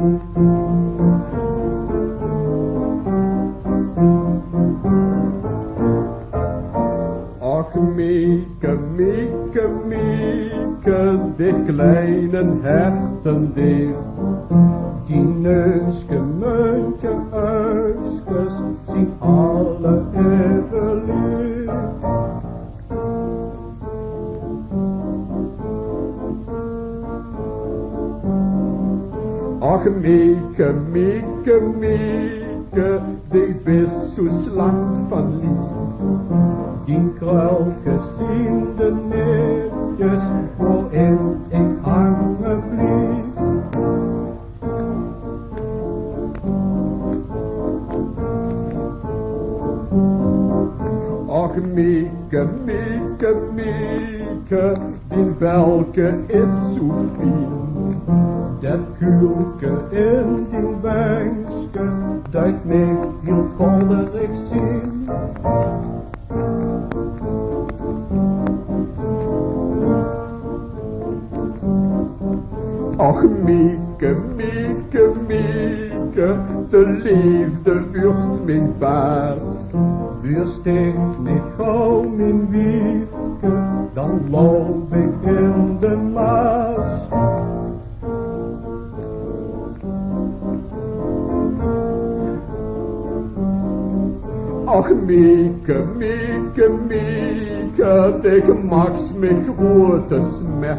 Ach, Mieke, Mieke, Mieke, dit kleine hertendier. Die neusje, muntje, uisjes, zien alle even lief. Ach, Mieke, Mieke, Mieke, die bist zo slank van lief. Die kruiltjes zien de neertjes, waarin ik hangen blief. Ach, Mieke, Mieke, Mieke, die welke is zo fijn. Dat kuilke in die wengske, dat mij heel kolderig zien. Ach, Mieke, Mieke, Mieke, de liefde wordt mijn baas. Weer steekt niet gauw mijn wiefke, dan loop ik in de Maas. Ach, Mieke, Mieke, Mieke, dich maakt mich grote smet.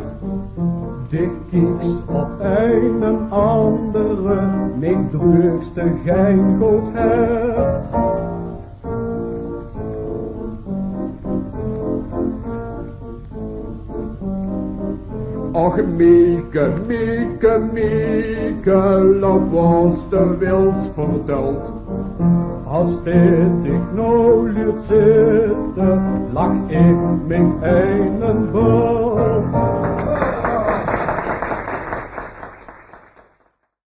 Dich kiekst op een andere, niet drukste geen goed hebt. Ach, Mieke, Mieke, Mieke, dat was de wild verteld. Als dit ik nou liet zitten, lag ik mijn een bed.